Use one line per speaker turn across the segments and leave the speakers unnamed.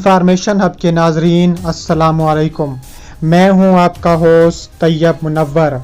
Information hub के नाजरीन अस्सलाम वालेकुम। मैं हूं आपका होस्ट तैयब मुनव्वर।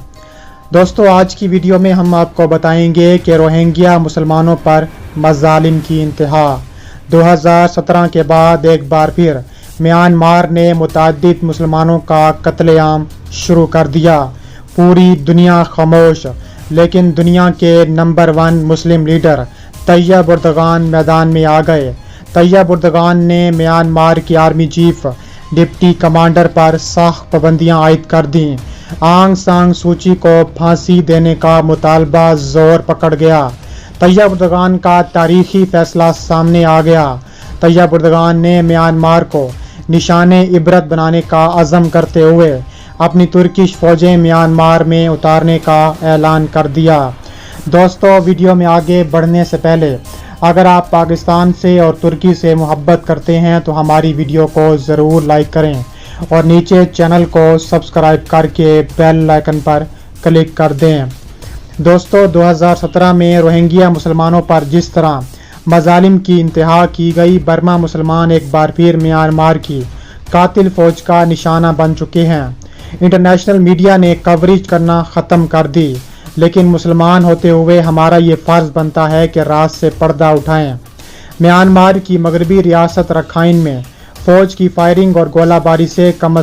दोस्तों, आज की वीडियो में हम आपको बताएंगे कि रोहिंग्या मुसलमानों पर मज़ालिम की इंतहा। 2017 के बाद एक बार फिर म्यांमार ने मुतअद्दिद मुसलमानों का कत्लेआम शुरू कर दिया। पूरी दुनिया खामोश, लेकिन दुनिया के नंबर 1 मुस्लिम लीडर तैयब एर्दोगान मैदान में आ गए। तैयब एर्दोगान ने म्यांमार की आर्मी चीफ डिप्टी कमांडर पर सख्त पाबंदियां आयद कर दी। आंग सान सूची को फांसी देने का मुतालबा जोर पकड़ गया। तैयब एर्दोगान का तारीखी फैसला सामने आ गया। तैयब एर्दोगान ने म्यांमार को निशाने इबरत बनाने का अज़म करते हुए अपनी तुर्किश फ़ौजें म्यांमार में उतारने का ऐलान कर दिया। दोस्तों, वीडियो में आगे बढ़ने से पहले अगर आप पाकिस्तान से और तुर्की से मोहब्बत करते हैं तो हमारी वीडियो को ज़रूर लाइक करें और नीचे चैनल को सब्सक्राइब करके बेल आइकन पर क्लिक कर दें। दोस्तों, 2017 में रोहिंग्या मुसलमानों पर जिस तरह मज़ालिम की इंतहा की गई, बर्मा मुसलमान एक बार फिर म्यांमार की कातिल फ़ौज का निशाना बन चुके हैं। इंटरनेशनल मीडिया ने कवरेज करना ख़त्म कर दी, लेकिन मुसलमान होते हुए हमारा ये फ़र्ज़ बनता है कि रात से पर्दा उठाएं। म्यांमार की मगरबी रियासत रखाइन में फ़ौज की फायरिंग और गोलाबारी से कम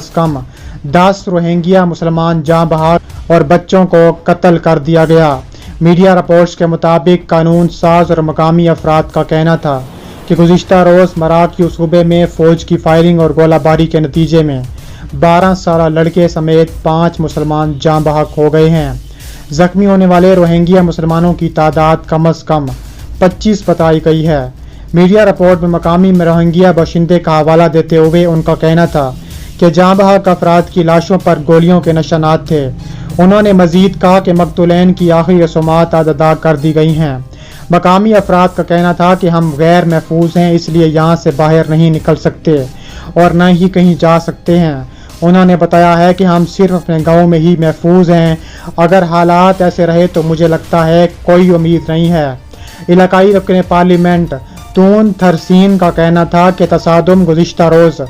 10 रोहिंग्या मुसलमान जाँ बहक और बच्चों को कत्ल कर दिया गया। मीडिया रिपोर्ट्स के मुताबिक कानून साज और मकामी अफराद का कहना था कि गुज़िश्ता रोज़ मराकयू सूबे में फ़ौज की फायरिंग और गोलाबारी के नतीजे में 12 साला लड़के समेत 5 मुसलमान जाँ बहक हो गए हैं। जख्मी होने वाले रोहिंग्या मुसलमानों की तादाद कम 25 बताई गई है। मीडिया रिपोर्ट में मकामी रोहिंग्या बाशिंदे का हवाला देते हुए उनका कहना था कि जाँ बहक अफराद की लाशों पर गोलियों के निशानात थे। उन्होंने मजीद कहा कि मकतूलैन की आखिरी रसूमात अदा कर दी गई हैं। मकामी अफराद का कहना था कि हम गैर महफूज हैं, इसलिए यहाँ से बाहर नहीं निकल सकते और न ही कहीं जा सकते हैं। उन्होंने बताया है कि हम सिर्फ अपने गांव में ही महफूज हैं। अगर हालात ऐसे रहे तो मुझे लगता है कोई उम्मीद नहीं है। इलाकाई रुकन पार्लियामेंट तून थरसीन का कहना था कि तसादुम गुज़िश्ता रोज़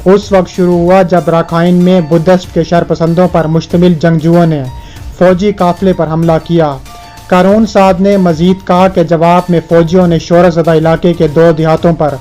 उस वक्त शुरू हुआ जब राखाइन में बुद्धिस्ट के शरपसंदों पर मुश्तमिल जंगजुओं ने फ़ौजी काफिले पर हमला किया। कारून साद ने मजीद कहा कि जवाब में फ़ौजियों ने शोरज़दा इलाके के 2 देहातों पर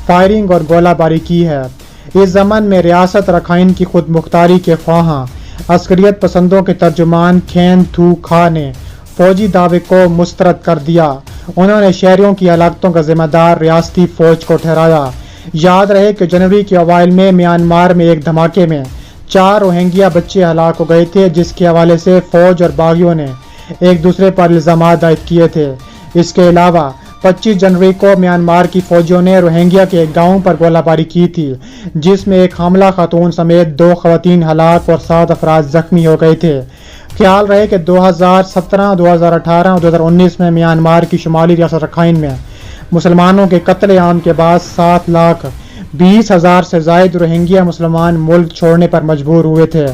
फायरिंग और गोलाबारी की है। इस ज़मन में रियासत रखाइन की खुद मुख्तारी के ख्वाहां अस्करियत पसंदों के तर्जुमान खैन थू खा ने फ़ौजी दावे को मुस्तरद कर दिया। उन्होंने शहरियों की हलाकतों का जिम्मेदार रियासती फ़ौज को ठहराया। याद रहे कि जनवरी के अवाइल में म्यांमार में एक धमाके में 4 रोहिंग्या बच्चे हलाक हो गए थे, जिसके हवाले से फ़ौज और बागियों ने एक दूसरे पर इल्ज़ामात आयद किए थे। इसके अलावा 25 जनवरी को म्यांमार की फ़ौजियों ने रोहिंग्या के एक गांव पर गोलाबारी की थी, जिसमें एक हामला खातून समेत 2 ख़वातीन हलाक और 7 अफराद ज़ख्मी हो गए थे। ख्याल रहे कि 2017, 2018 और 2019 में म्यांमार की शुमाली रियासत रखाइन में मुसलमानों के कत्लेआम के बाद 7,20,000 से ज़ायद रोहिंग्या मुसलमान मुल्क छोड़ने पर मजबूर हुए थे।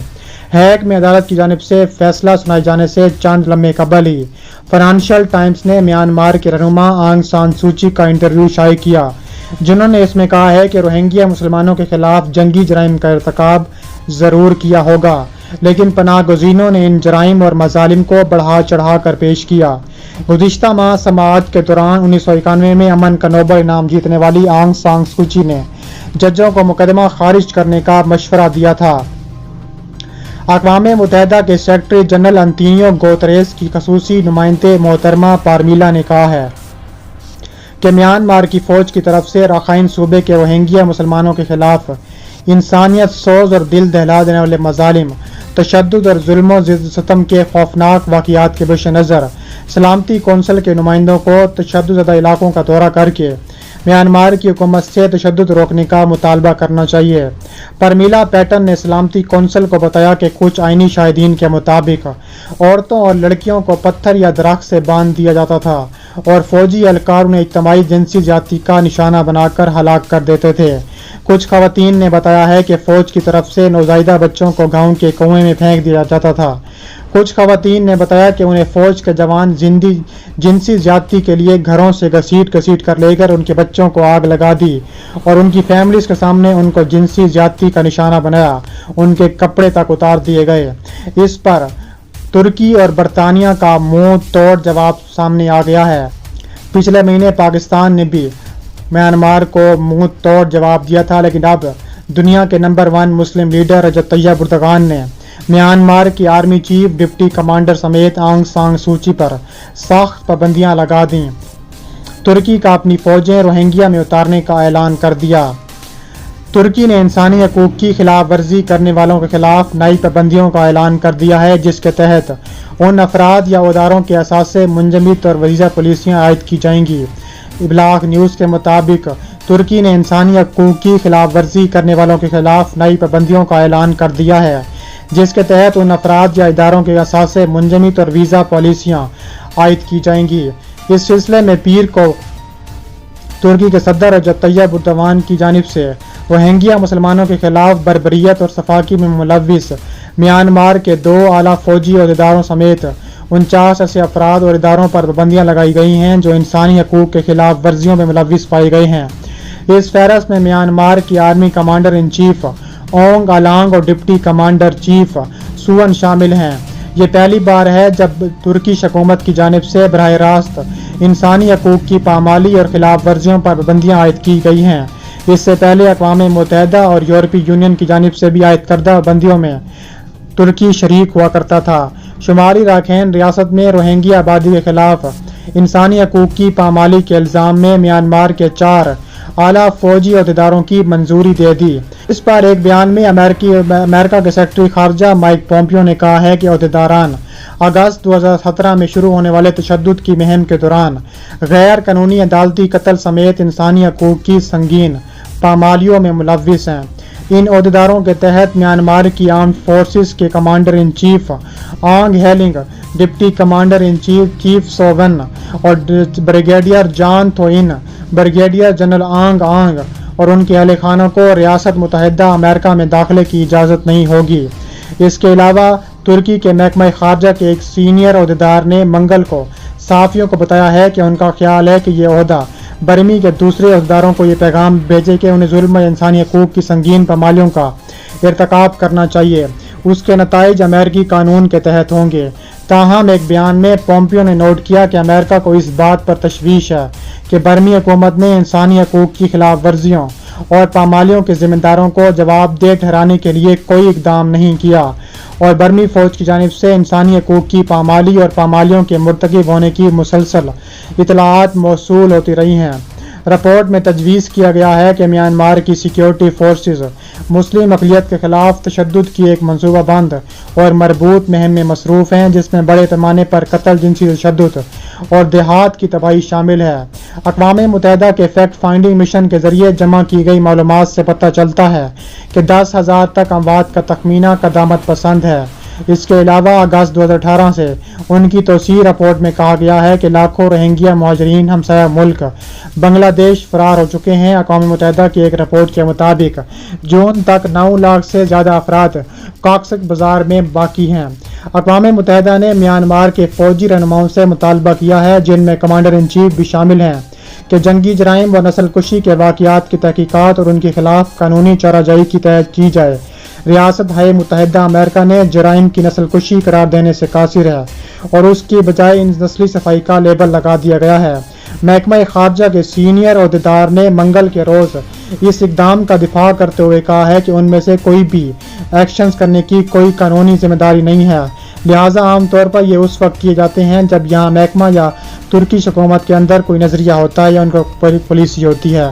हैग में अदालत की जानिब से फैसला सुनाए जाने से चंद लम्हे कबल ही फाइनेंशियल टाइम्स ने म्यांमार के रहनुमा आंग सान सूची का इंटरव्यू शाये किया, जिन्होंने इसमें कहा है कि रोहिंग्या मुसलमानों के खिलाफ जंगी जराइम का इर्तिकाब ज़रूर किया होगा, लेकिन पनाह गुज़ीनों ने इन जराइम और मज़ालिम को बढ़ा चढ़ा कर पेश किया। गुज़िश्ता माह समाअत के दौरान 1991 में अमन का नोबल इनाम जीतने वाली आंग सान सूची ने जजों को मुकदमा खारिज करने का मशवरा दिया था। अक़वाम मुत्तहिदा के सेक्रेटरी जनरल अंतोनियो गुतेरेस की खसूसी नुमाइंदे मोहतरमा पारमिला ने कहा है कि म्यांमार की फ़ौज की तरफ से राखाइन सूबे के रोहिंग्या मुसलमानों के खिलाफ इंसानियत सोज और दिल दहला देने वाले मज़ालिम, तशद्दुद और जुल्म और सितम के खौफनाक वाक़ियात के पेश नज़र सलामती कौंसिल के नुमाइंदों को तशद्दुद इलाकों का दौरा करके म्यांमार की हुकूमत से तशद्दुद रोकने का मुतालबा करना चाहिए। परमिला पैटर्न ने सलामती कौंसिल को बताया कि कुछ आइनी शाहिदीन के मुताबिक औरतों और लड़कियों को पत्थर या दरख्त से बांध दिया जाता था और फौजी एहलकार उन्हें इज्तिमाई जिनसी ज्यादती का निशाना बनाकर हलाक कर देते थे। कुछ खवातीन ने बताया है कि फ़ौज की तरफ से नौज़ायदा बच्चों को गाँव के कुएं में फेंक दिया जाता था। कुछ खवातीन ने बताया कि उन्हें फौज के जवान जिनसी ज्यादती के लिए घरों से घसीट कर लेकर उनके बच्चों को आग लगा दी और उनकी फैमिलीज के सामने उनको जिनसी ज्यादती का निशाना बनाया, उनके कपड़े तक उतार दिए गए। इस पर तुर्की और बरतानिया का मुंह तोड़ जवाब सामने आ गया है। पिछले महीने पाकिस्तान ने भी म्यांमार को मुंह तोड़ जवाब दिया था, लेकिन अब दुनिया के नंबर 1 मुस्लिम लीडर रजब तैयब एर्दोगान ने म्यांमार की आर्मी चीफ, डिप्टी कमांडर समेत आंग सान सूची पर सख्त पाबंदियां लगा दी। तुर्की का अपनी फौजें रोहिंग्या में उतारने का ऐलान कर दिया। तुर्की ने इंसानी हकूक की खिलाफ वर्जी करने वालों के खिलाफ नई पाबंदियों का ऐलान कर दिया है, जिसके तहत उन अफराद या उदारों के असासे मुंजमद और वीज़ा पॉलिसियाँ आयद की जाएंगी। इब्लाग न्यूज़ के मुताबिक तुर्की ने इंसानी हकूक की खिलाफ वर्जी करने वालों के खिलाफ नई पाबंदियों का ऐलान कर दिया है, जिसके तहत उन अफराद या इदारों के असासे मुंजमद और वीज़ा पॉलिसियाँ आयद की जाएंगी। इस सिलसिले में पीर को तुर्की के सदर रजब तैयब एर्दोगान की जानिब से रोहिंग्या मुसलमानों के खिलाफ बर्बरियत और सफाकी में मुलव्विस म्यांमार के 2 आला फौजी अहदेदारों समेत 49 ऐसे अफराद और इदारों पर पाबंदियाँ लगाई गई हैं जो इंसानी हकूक के खिलाफ वर्जियों में मुलव्विस पाए गए हैं। इस फहरस्त में म्यांमार की army commander in chief Aung Hlaing और डिप्टी कमांडर चीफ सुवन शामिल हैं। ये पहली बार है जब तुर्की हुकूमत की जानिब से बराह रास्त इंसानी हकूक की पामाली और खिलाफ वर्जियों पर पाबंदियाँ आयद की गई हैं। इससे पहले अक़वाम मुत्तहिदा और यूरोपीय यूनियन की जानिब से भी आयद करदा पाबंदियों में तुर्की शरीक हुआ करता था। शुमारी राखैन रियासत में रोहिंग्या आबादी के खिलाफ इंसानी हकूक की पामाली के इल्ज़ाम में म्यांमार के 4 आला फौजी अहदेदारों की मंजूरी दे दी। इस पर एक बयान में अमेरिका के सेक्रेटरी खारजा माइक पोम्पियो ने कहा है कि अहदेदारान अगस्त 2017 में शुरू होने वाले तशद्दुद की मुहिम के दौरान गैर कानूनी अदालती कत्ल समेत इंसानी हकूक की संगीन पामालियों में मुलव्विस हैं। इन अहदेदारों के तहत म्यांमार की आर्म्ड फोर्सेस के commander in chief Aung Hlaing, deputy commander in chief Soe Win brigadier जॉन थोइन, ब्रिगेडियर जनरल आंग आंग और उनके अहले खानों को रियासत मुत्तहिदा अमेरिका में दाखिले की इजाज़त नहीं होगी। इसके अलावा तुर्की के महकमा खारजा के एक सीनियर अहदेदार ने मंगल को सहाफ़ियों को बताया है कि उनका ख्याल है कि ये ओहदा बरमी के दूसरे अहदेदारों को ये पैगाम भेजे कि उन्हें जुल्म या इंसानी हकूक की संगीन पामालियों का इर्तिकाब करना चाहिए। उसके नताइज अमेरिकी कानून के तहत होंगे। ताहम एक बयान में पोम्पियो ने नोट किया कि अमेरिका को इस बात पर तशवीश है कि बरमी हुकूमत ने इंसानी हकूक की खिलाफ वर्जियों और पामालियों के जिम्मेदारों को जवाबदेह ठहराने के लिए कोई इकदाम नहीं किया और बरमी फौज की जानिब से इंसानी हकूक की पामाली और पामालियों के मुर्तकिब होने की मुसलसल इतलाआत मौसूल होती रही हैं। रिपोर्ट में तजवीज़ किया गया है कि म्यांमार की सिक्योरिटी फोर्सेस मुस्लिम अक़लियत के खिलाफ तशद्दुद की एक मनसूबाबंद और मरबूत मुहिम में मसरूफ़ हैं, जिसमें बड़े पैमाने पर कत्ल, जिनसी तशद्दुद और देहात की तबाही शामिल है। अक़वाम मुत्तहिदा के फैक्ट फाइंडिंग मिशन के ज़रिए जमा की गई मालूमात से पता चलता है कि 10,000 तक अमवात का तखमीना क़दामत पसंद है। इसके अलावा अगस्त 2018 से उनकी तौसीर रिपोर्ट में कहा गया है कि लाखों रोहिंग्या मुहाजिरीन हमसाया मुल्क बांग्लादेश फरार हो चुके हैं। अक़वाम मुत्तहिदा की एक रिपोर्ट के मुताबिक जून तक 9 लाख से ज़्यादा अफराद कॉक्स बाजार में बाकी हैं। अक़वाम मुत्तहिदा ने म्यांमार के फौजी रहनुमाओं से मुतालबा किया है, जिनमें कमांडर इन चीफ भी शामिल हैं, कि जंगी जराइम व नस्ल कुशी के वाक़यात की तहकीकात और उनके खिलाफ कानूनी चाराजाई की जाए। रियासत हाय मुत्तहिदा अमेरिका ने जराइम की नस्ल कुशी करार देने से कासिर है और उसकी बजाय इन नस्ली सफाई का लेबल लगा दिया गया है। महकमा खारजा के सीनियर अहदेदार ने मंगल के रोज़ इस इकदाम का दिफा करते हुए कहा है कि उनमें से कोई भी एक्शंस करने की कोई कानूनी जिम्मेदारी नहीं है, लिहाजा आमतौर पर ये उस वक्त किए जाते हैं जब यहाँ महकमा या तुर्की हुकूमत के अंदर कोई नज़रिया होता है या उनका पॉलिसी होती है।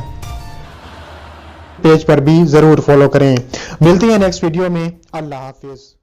पेज पर भी ज़रूर फॉलो करें। मिलते हैं नेक्स्ट वीडियो में। अल्लाह हाफिज़।